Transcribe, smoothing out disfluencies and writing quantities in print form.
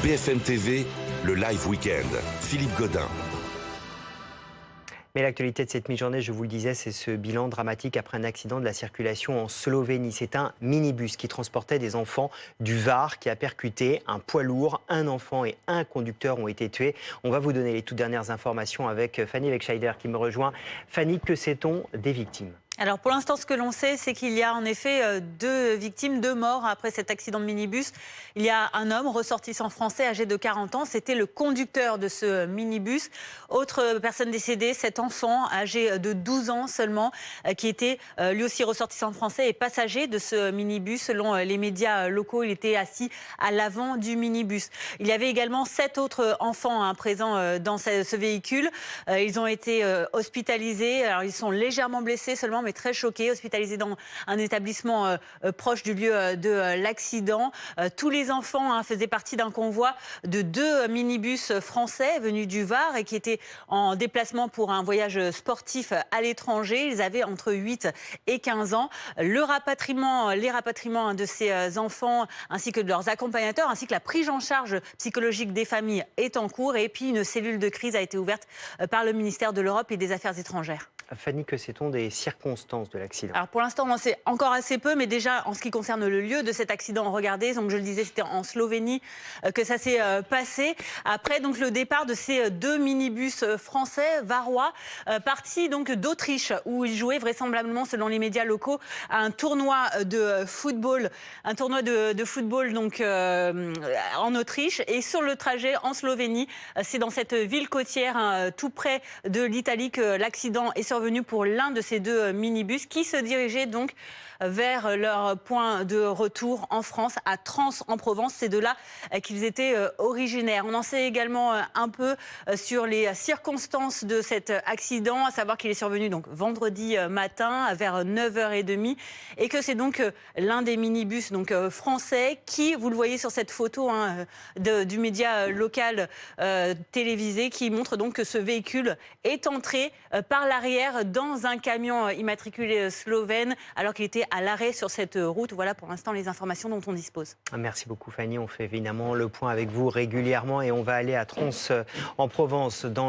BFM TV, le Live Weekend. Philippe Godin. Mais l'actualité de cette mi-journée, je vous le disais, c'est ce bilan dramatique après un accident de la circulation en Slovénie. C'est un minibus qui transportait des enfants du Var qui a percuté un poids lourd. Un enfant et un conducteur ont été tués. On va vous donner les toutes dernières informations avec Fanny Wegscheider qui me rejoint. Fanny, que sait-on des victimes ? Alors pour l'instant, ce que l'on sait, c'est qu'il y a en effet 2 victimes, 2 morts après cet accident de minibus. Il y a un homme ressortissant français âgé de 40 ans, c'était le conducteur de ce minibus. Autre personne décédée, cet enfant âgé de 12 ans seulement, qui était lui aussi ressortissant français et passager de ce minibus. Selon les médias locaux, il était assis à l'avant du minibus. Il y avait également 7 autres enfants présents dans ce véhicule. Ils ont été hospitalisés. Alors ils sont légèrement blessés seulement, mais très choqués, hospitalisés dans un établissement proche du lieu de l'accident. Tous les enfants faisaient partie d'un convoi de 2 minibus français venus du Var et qui étaient en déplacement pour un voyage sportif à l'étranger. Ils avaient entre 8 et 15 ans. Les rapatriements de ces enfants ainsi que de leurs accompagnateurs, ainsi que la prise en charge psychologique des familles est en cours. Et puis une cellule de crise a été ouverte par le ministère de l'Europe et des Affaires étrangères. Fanny, que sait-on des circonstances de l'accident ? Alors pour l'instant, on en sait encore assez peu, mais déjà en ce qui concerne le lieu de cet accident, regardez, donc je le disais, c'était en Slovénie que ça s'est passé. Après donc le départ de ces 2 minibus français, varois, partis donc d'Autriche, où ils jouaient vraisemblablement, selon les médias locaux, à un tournoi de football, donc en Autriche. Et sur le trajet en Slovénie, c'est dans cette ville côtière tout près de l'Italie que l'accident est survenu pour l'un de ces 2 minibus qui se dirigeaient donc vers leur point de retour en France, à Trans en Provence. C'est de là qu'ils étaient originaires. On en sait également un peu sur les circonstances de cet accident, à savoir qu'il est survenu donc vendredi matin vers 9h30 et que c'est donc l'un des minibus donc français qui, vous le voyez sur cette photo du média local télévisé, qui montre donc que ce véhicule est entré par l'arrière dans un camion immatriculé slovène alors qu'il était à l'arrêt sur cette route. Voilà pour l'instant les informations dont on dispose. Merci beaucoup Fanny, on fait évidemment le point avec vous régulièrement et on va aller à Trans en Provence dans